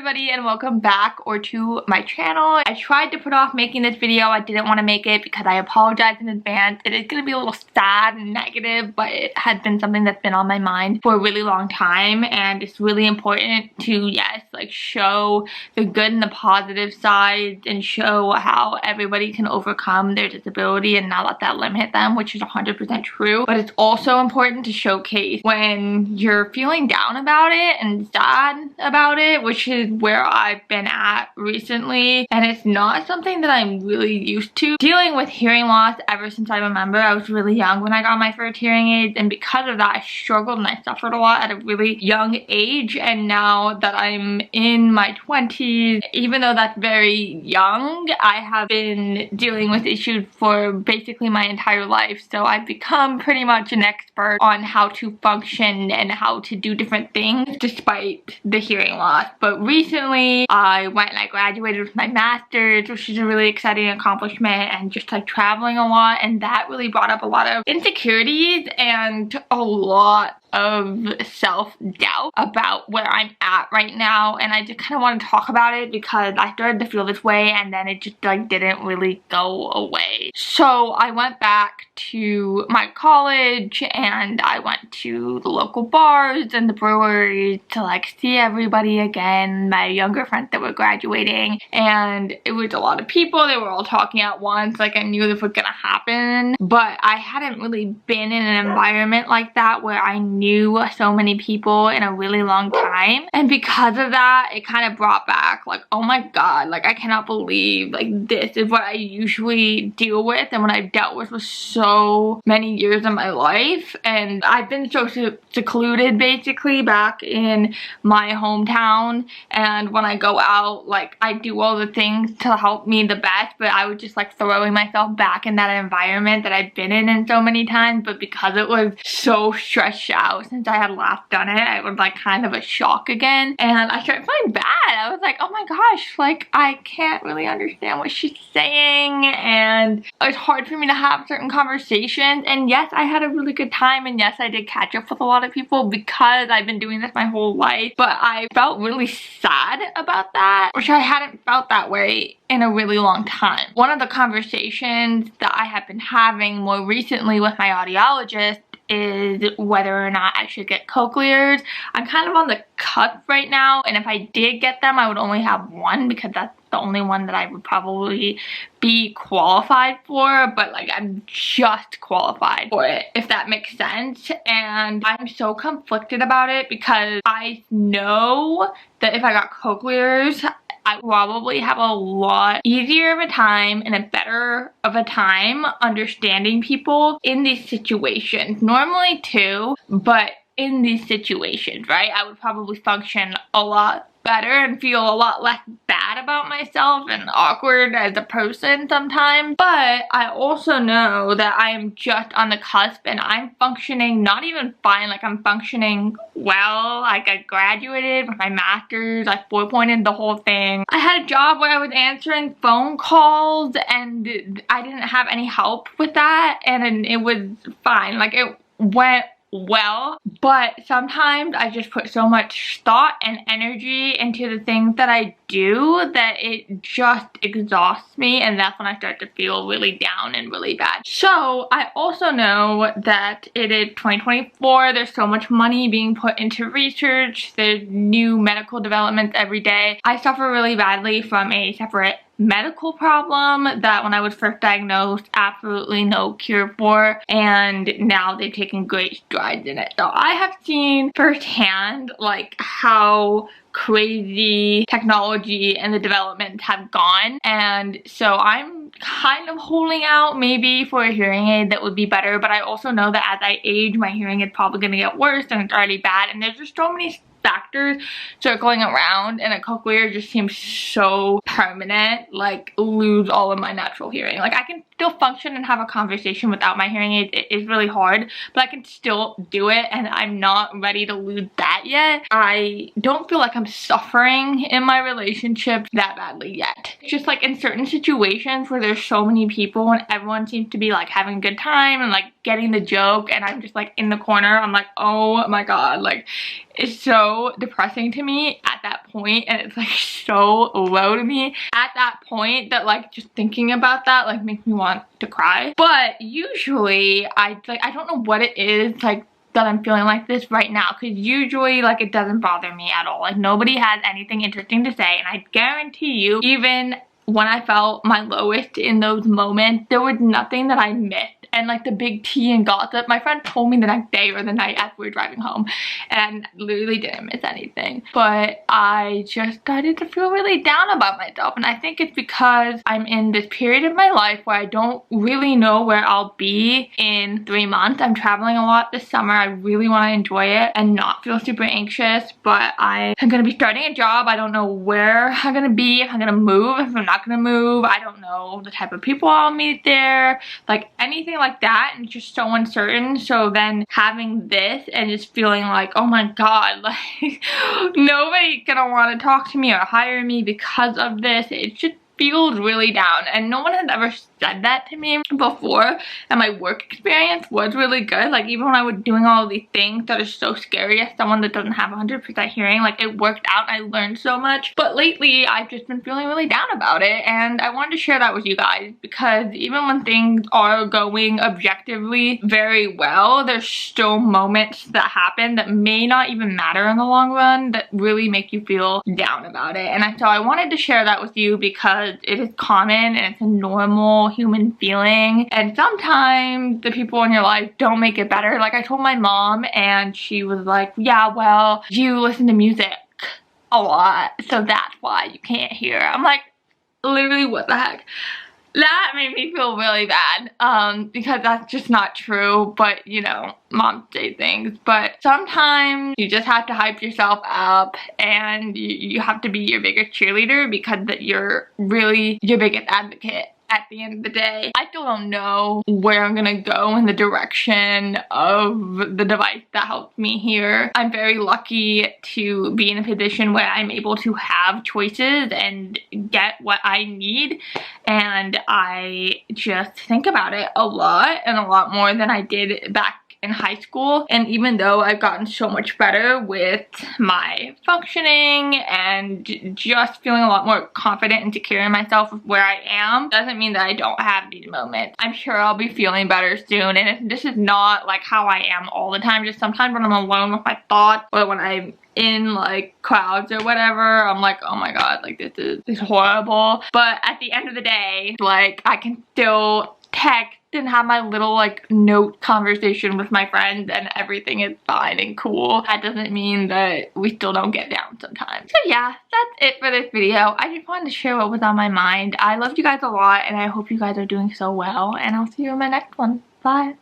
everybody and welcome back to my channel. I tried to put off making this video. I didn't want to make it because I apologize in advance. It is going to be a little sad and negative, but it has been something that's been on my mind for a really long time, and it's really important to, yes, like show the good and the positive sides and show how everybody can overcome their disability and not let that limit them, which is 100% true. But it's also important to showcase when you're feeling down about it and sad about it, which is where I've been at recently, and it's not something that I'm really used to. Dealing with hearing loss ever since I remember. I was really young when I got my first hearing aids, and because of that I struggled and I suffered a lot at a really young age. And now that I'm in my 20s, even though that's very young, I have been dealing with issues for basically my entire life, so I've become pretty much an expert on how to function and how to do different things despite the hearing loss. But recently I went and I graduated with my master's, which is a really exciting accomplishment, and just like traveling a lot, and that really brought up a lot of insecurities and a lot of self-doubt about where I'm at right now. And I just kind of want to talk about it because I started to feel this way and then it just like didn't really go away. So I went back to my college and I went to the local bars and the breweries to like see everybody again, my younger friends that were graduating, and it was a lot of people. They were all talking at once. Like I knew this was gonna happen, but I hadn't really been in an environment like that where I knew so many people in a really long time. And because of that, it kind of brought back like, oh my god, like I cannot believe like this is what I usually deal with and what I've dealt with for so many years of my life. And I've been so secluded basically back in my hometown, and when I go out, like I do all the things to help me the best, but I was just like throwing myself back in that environment that I've been in so many times. But because it was so stretched out since I had last done it, it was like kind of a shock again, and I started feeling bad. I was like, oh my gosh, like I can't really understand what she's saying, and it's hard for me to have certain conversations. And yes, I had a really good time, and yes, I did catch up with a lot of people because I've been doing this my whole life, but I felt really sad about that, which I hadn't felt that way in a really long time. One of the conversations that I have been having more recently with my audiologist is whether or not I should get cochlears. I'm kind of on the cusp right now, and if I did get them, I would only have one because that's the only one that I would probably be qualified for, but like I'm just qualified for it, if that makes sense. And I'm so conflicted about it because I know that if I got cochlears, I probably have a lot easier of a time and a better of a time understanding people in these situations. Normally too, but in these situations, right? I would probably function a lot better and feel a lot less bad about myself and awkward as a person sometimes. But I also know that I am just on the cusp and I'm functioning not even fine, like I'm functioning well. Like I graduated with my master's, I 4-pointed the whole thing. I had a job where I was answering phone calls and I didn't have any help with that, and it was fine. Like it went well, but sometimes I just put so much thought and energy into the things that I do that it just exhausts me, and that's when I start to feel really down and really bad. So I also know that it is 2024. There's so much money being put into research. There's new medical developments every day. I suffer really badly from a separate medical problem that when I was first diagnosed, absolutely no cure for, and now they've taken great strides in it. So I have seen firsthand like how crazy technology and the developments have gone, and so I'm kind of holding out maybe for a hearing aid that would be better. But I also know that as I age, my hearing is probably going to get worse, and it's already bad, and there's just so many factors circling around, and a cochlear just seems so permanent. Like lose all of my natural hearing. Like I can still function and have a conversation without my hearing aids. It is really hard, but I can still do it, and I'm not ready to lose that yet. I don't feel like I'm suffering in my relationship that badly yet. It's just like in certain situations where there's so many people and everyone seems to be like having a good time and like getting the joke and I'm just like in the corner. I'm like, oh my god, like it's so depressing to me at that point, and it's like so low to me at that point that like just thinking about that like makes me want to cry. But usually I don't know what it is like that I'm feeling like this right now, because usually like it doesn't bother me at all. Like nobody has anything interesting to say, and I guarantee you, even when I felt my lowest in those moments, there was nothing that I missed. And like the big tea and gossip, my friend told me the next day or the night as we were driving home, and literally didn't miss anything. But I just started to feel really down about myself, and I think it's because I'm in this period of my life where I don't really know where I'll be in 3 months. I'm traveling a lot this summer. I really want to enjoy it and not feel super anxious, but I am going to be starting a job. I don't know where I'm going to be, if I'm going to move, if I'm not going to move. I don't know the type of people I'll meet there, like anything like that, and just so uncertain. So then having this and just feeling like, oh my god, like nobody's gonna want to talk to me or hire me because of this, it just feels really down. And no one has ever said that to me before, and my work experience was really good. Like even when I was doing all of these things that are so scary as someone that doesn't have 100% hearing, like it worked out. I learned so much. But lately I've just been feeling really down about it, and I wanted to share that with you guys, because even when things are going objectively very well, there's still moments that happen that may not even matter in the long run that really make you feel down about it. And so I wanted to share that with you because it is common and it's a normal human feeling, and sometimes the people in your life don't make it better. Like I told my mom, and she was like, yeah, well, you listen to music a lot, so that's why you can't hear. I'm like, literally, what the heck? That made me feel really bad, because that's just not true. But you know, moms say things, but sometimes you just have to hype yourself up, and you have to be your biggest cheerleader, because that you're really your biggest advocate at the end of the day. I still don't know where I'm gonna go in the direction of the device that helps me hear. I'm very lucky to be in a position where I'm able to have choices and get what I need, and I just think about it a lot, and a lot more than I did back in high school. And even though I've gotten so much better with my functioning and just feeling a lot more confident and secure in myself with where I am, doesn't mean that I don't have these moments. I'm sure I'll be feeling better soon, and this is not like how I am all the time. Just sometimes when I'm alone with my thoughts, or when I'm in like crowds or whatever, I'm like, oh my god, like this is horrible. But at the end of the day, like I can still text and have my little like note conversation with my friends, and everything is fine and cool. That doesn't mean that we still don't get down sometimes. So yeah, that's it for this video. I just wanted to share what was on my mind. I loved you guys a lot, and I hope you guys are doing so well, and I'll see you in my next one. Bye.